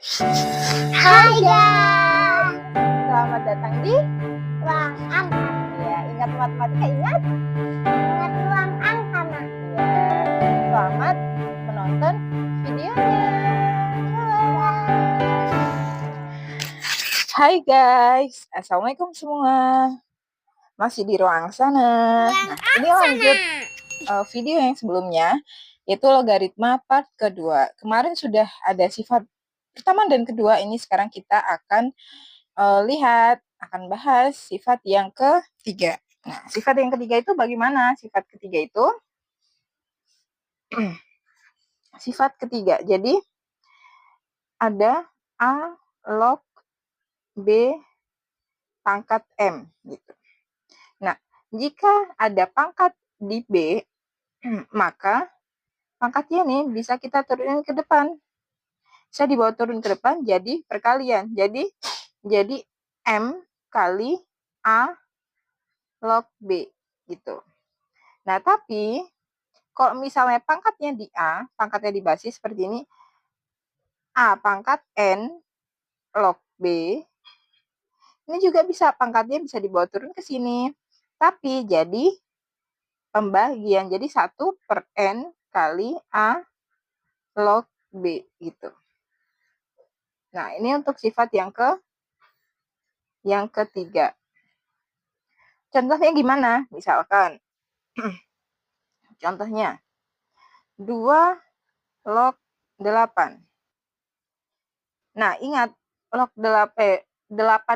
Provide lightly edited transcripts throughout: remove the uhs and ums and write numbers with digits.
Hai guys, Selamat datang di ruang angka. ya, ingat matematika, ingat Ingat ruang angka nak. ya. Selamat menonton videonya. Hai guys, assalamualaikum semua. Masih di ruang sana. Nah, ini lanjut video yang sebelumnya, yaitu logaritma part kedua. Kemarin sudah ada sifat pertama dan kedua, ini sekarang kita akan akan bahas sifat yang ketiga. Nah, sifat yang ketiga itu bagaimana? Sifat ketiga itu sifat ketiga. Jadi ada A log B pangkat M gitu. Nah, jika ada pangkat di B, maka pangkatnya nih bisa kita turunin ke depan. Bisa dibawa turun ke depan jadi perkalian. Jadi M kali A log B gitu. Nah, tapi kalau misalnya pangkatnya di A, pangkatnya di basis seperti ini, A pangkat N log B, ini juga bisa, pangkatnya bisa dibawa turun ke sini. Tapi jadi pembagian, jadi 1 per N kali A log B gitu. Nah, ini untuk sifat yang ketiga. Contohnya gimana? Misalkan, contohnya 2 log 8. Nah, ingat, log 8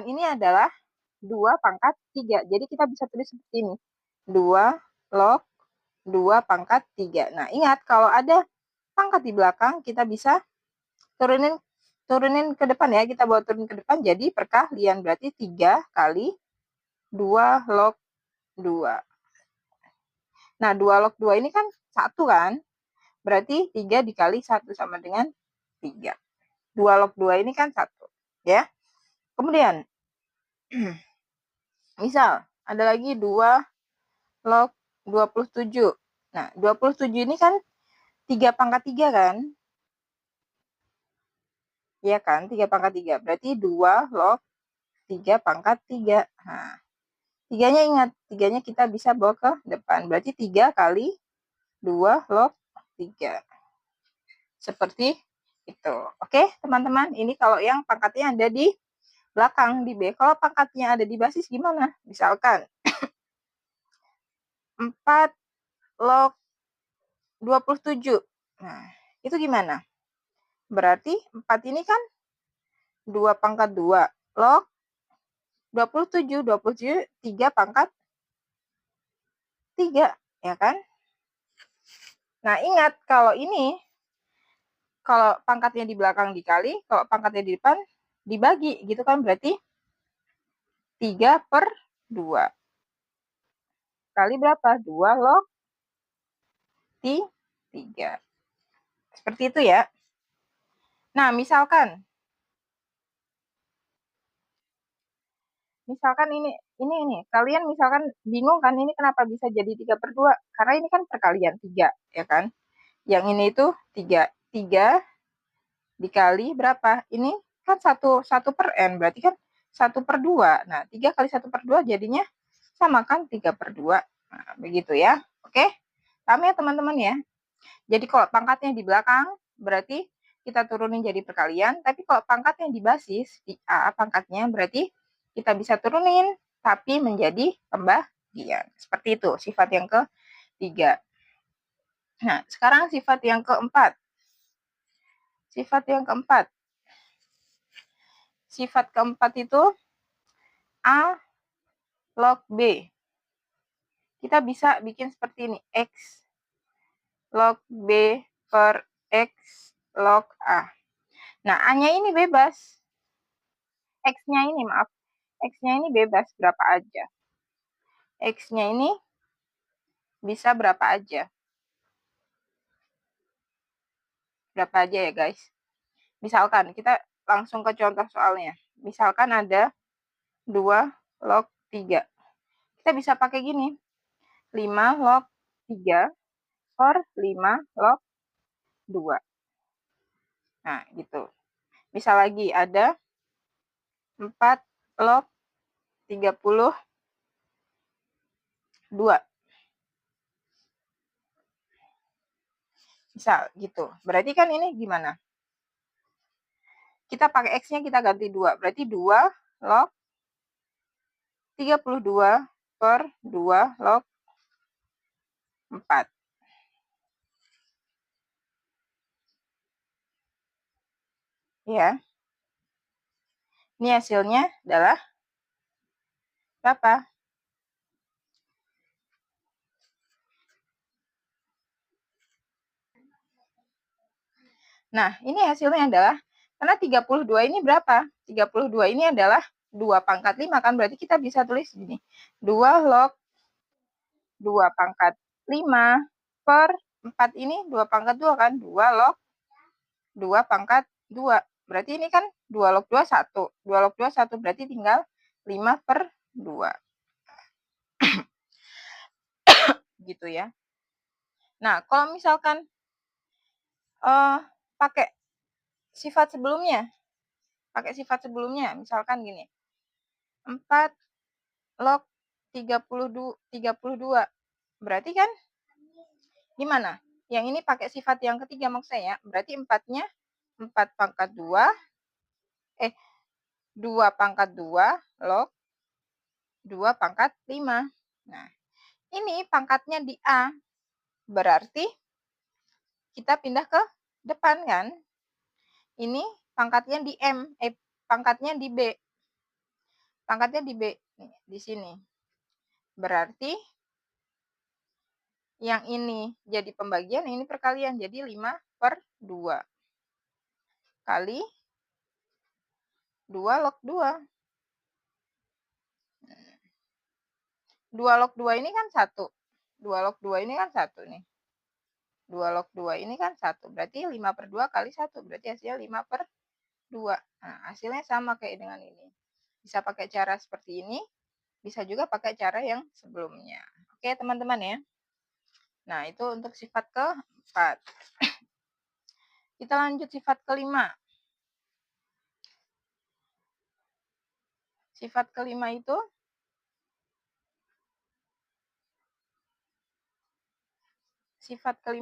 ini adalah 2 pangkat 3. Jadi kita bisa tulis seperti ini. 2 log 2 pangkat 3. Nah, ingat kalau ada pangkat di belakang, kita bisa turunin ke depan ya. Kita bawa turun ke depan jadi perkalian. Berarti 3 kali 2 log 2. Nah, 2 log 2 ini kan 1 kan? Berarti 3 dikali 1 sama dengan 3. 2 log 2 ini kan 1. Ya. Kemudian, misal ada lagi 2 log 27. Nah, 27 ini kan 3 pangkat 3 kan? Iya kan? 3 pangkat 3. Berarti 2 log 3 pangkat 3. Nah, 3-nya ingat. 3-nya kita bisa bawa ke depan. Berarti 3 kali 2 log 3. Seperti itu. Oke, teman-teman. Ini kalau yang pangkatnya ada di belakang, di B. Kalau pangkatnya ada di basis gimana? Misalkan 4 log 27. Nah, itu gimana? Berarti 4 ini kan 2 pangkat 2 log 27. 27 3 pangkat 3, ya kan? Nah, ingat kalau ini, kalau pangkatnya di belakang dikali, kalau pangkatnya di depan dibagi, gitu kan? Berarti 3 per 2. Kali berapa? 2 log 3. Seperti itu ya. Nah, misalkan ini, kalian misalkan bingung kan, ini kenapa bisa jadi 3 per 2? Karena ini kan perkalian 3, ya kan? Yang ini itu 3. 3 dikali berapa? Ini kan 1 per N, berarti kan 1 per 2. Nah, 3 kali 1 per 2 jadinya sama kan 3 per 2. Nah, begitu ya. Oke? Paham ya teman-teman ya? Jadi kalau pangkatnya di belakang, berarti kita turunin jadi perkalian. Tapi kalau pangkatnya di basis, di A pangkatnya, berarti kita bisa turunin, tapi menjadi pembagian. Seperti itu, sifat yang ketiga. Nah, sekarang sifat yang keempat. Sifat yang keempat. Sifat keempat itu A log B. Kita bisa bikin seperti ini. X log B per X log A. Nah, A-nya ini bebas. X-nya ini, maaf. X-nya ini bebas berapa aja. X-nya ini bisa berapa aja. Berapa aja ya, guys. Misalkan, kita langsung ke contoh soalnya. Misalkan ada 2 log 3. Kita bisa pakai gini. 5 log 3 per 5 log 2. Nah, gitu. Misal lagi ada 4 log 32. Misal gitu. Berarti kan ini gimana? Kita pakai X-nya kita ganti 2. Berarti 2 log 32 per 2 log 4. Ya. Ini hasilnya adalah berapa? Nah, ini hasilnya adalah, karena 32 ini berapa? 32 ini adalah 2 pangkat 5 kan, berarti kita bisa tulis gini. 2 log 2 pangkat 5 per 4 ini 2 pangkat 2 kan, 2 log 2 pangkat 2. Berarti ini kan 2 log 2, 1. 2 log 2, 1. Berarti tinggal 5 per 2. Gitu ya. Nah, kalau misalkan pakai sifat sebelumnya, misalkan gini. 4 log 32. Berarti kan gimana? Yang ini pakai sifat yang ketiga maksud saya. Berarti 4-nya 4 pangkat 2. 2 pangkat 2 log 2 pangkat 5. Nah, ini pangkatnya di A. Berarti kita pindah ke depan kan? Ini pangkatnya di M. Pangkatnya di B. Pangkatnya di B. Nih, di sini. Berarti yang ini jadi pembagian, ini perkalian. Jadi 5 per 2. Kali 2 log 2. 2 log 2 ini kan 1. 2 log 2 ini kan 1 nih. 2 log 2 ini kan 1. Berarti 5 per 2 kali 1. Berarti hasilnya 5 per 2. Nah, hasilnya sama kayak dengan ini. Bisa pakai cara seperti ini. Bisa juga pakai cara yang sebelumnya. Oke, teman-teman ya. Nah, itu untuk sifat keempat. Kita lanjut sifat kelima. Sifat kelima itu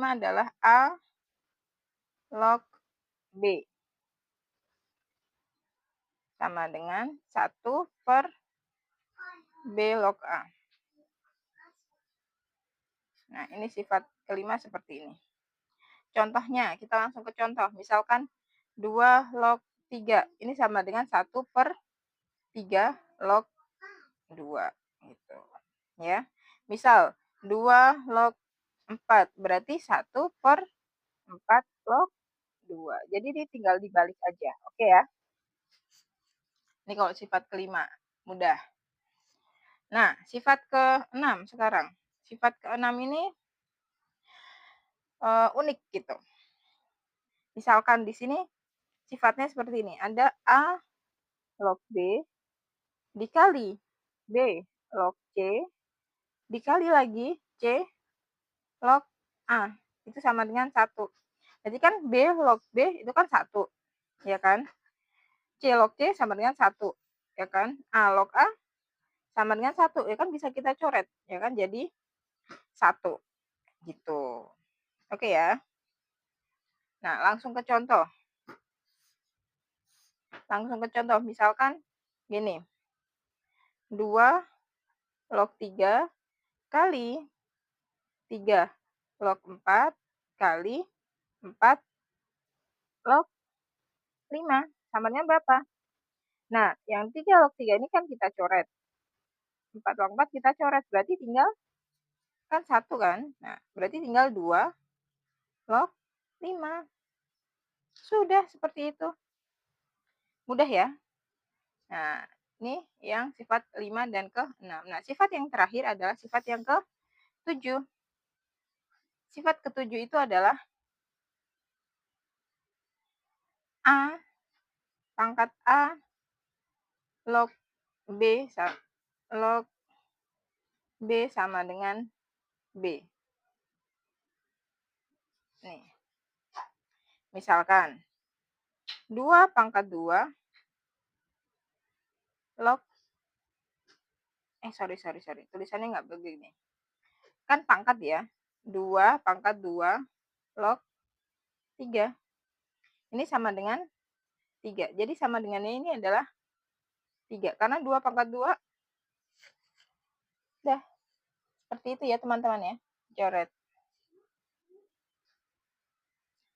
adalah A log B sama dengan 1 per B log A. Nah, ini sifat kelima seperti ini. Contohnya, kita langsung ke contoh. Misalkan 2 log 3. Ini sama dengan 1 per 3 log 2. Gitu. Ya. Misal, 2 log 4. Berarti 1 per 4 log 2. Jadi ini tinggal dibalik aja. Oke ya. Ini kalau sifat kelima. Mudah. Nah, sifat ke-6 sekarang. Sifat ke-6 ini unik gitu. Misalkan di sini sifatnya seperti ini. Ada A log B dikali B log C dikali lagi C log A. Itu sama dengan 1. Jadi kan B log B itu kan 1. Ya kan? C log C sama dengan 1. Ya kan? A log A sama dengan 1. Ya kan bisa kita coret. Ya kan? Jadi 1. Gitu. Oke ya. Nah, langsung ke contoh. Misalkan gini. 2 log 3 kali 3 log 4 kali 4 log 5. Sama dengan berapa? Nah, yang 3 log 3 ini kan kita coret. 4 log 4 kita coret. Berarti tinggal kan 1 kan? Nah, berarti tinggal 2 log 5. Sudah seperti itu. Mudah ya? Nah, ini yang sifat 5 dan ke-6. Nah, sifat yang terakhir adalah sifat yang ke-7. Sifat ke-7 itu adalah A pangkat A log B sama dengan B. Nih. Misalkan 2 pangkat 2 log sorry, tulisannya nggak begini. Kan pangkat ya, 2 pangkat 2 log 3. Ini sama dengan 3. Jadi sama dengannya ini adalah 3. Karena 2 pangkat 2, udah. Seperti itu ya teman-teman ya, coret.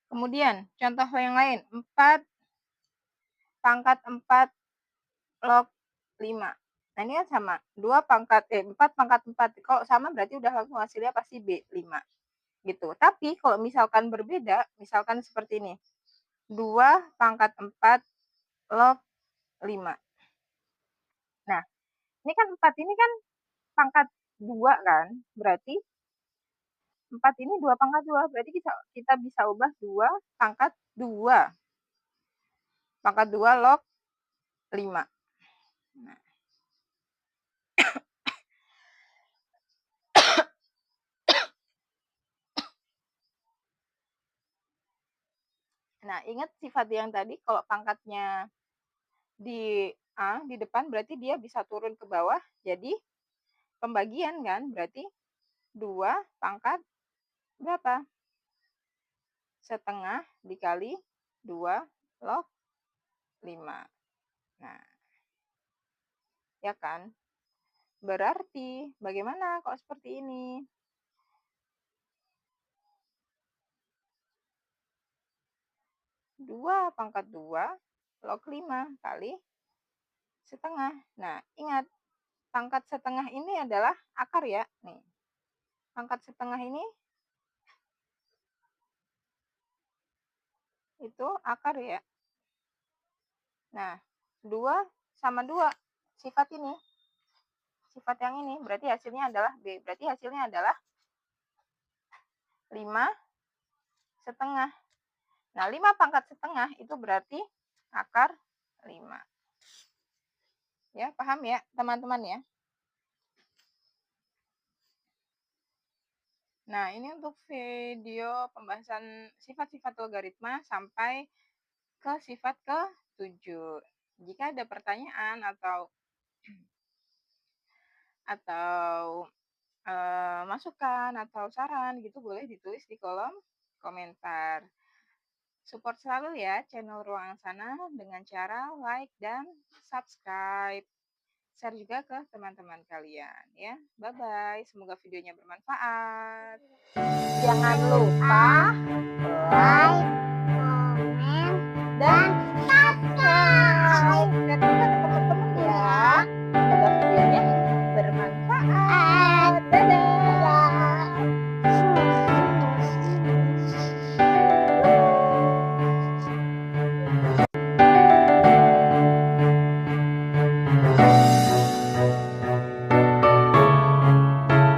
Kemudian, contoh yang lain, 4 pangkat 4 log 5. Nah, ini kan sama, 4 pangkat 4. Kalau sama berarti udah langsung hasilnya pasti B, 5. Gitu. Tapi kalau misalkan berbeda, misalkan seperti ini, 2 pangkat 4 log 5. Nah, ini kan 4 ini kan pangkat 2 kan, berarti 4 ini 2 pangkat 2, berarti kita bisa ubah 2 pangkat 2. Pangkat 2 log 5. Nah. Nah, ingat sifat yang tadi kalau pangkatnya di A, di depan berarti dia bisa turun ke bawah, jadi pembagian kan, berarti 2 pangkat berapa? Setengah dikali 2 log 5. Nah, ya kan? Berarti bagaimana kalau seperti ini? 2 pangkat 2 log 5 kali setengah. Nah, ingat, pangkat setengah ini adalah akar ya. Nih, pangkat setengah ini itu akar ya. Nah, 2 sama 2, sifat ini. Sifat yang ini, berarti hasilnya adalah B. Berarti hasilnya adalah 5 setengah. Nah, 5 pangkat setengah itu berarti akar 5. Ya, paham ya teman-teman ya? Nah, ini untuk video pembahasan sifat-sifat logaritma sampai ke sifat ke-7. Jika ada pertanyaan atau masukan atau saran gitu, boleh ditulis di kolom komentar. Support selalu ya channel Ruang Angsana dengan cara like dan subscribe. Share juga ke teman-teman kalian ya. Bye-bye. Semoga videonya bermanfaat. Jangan lupa like, komen, dan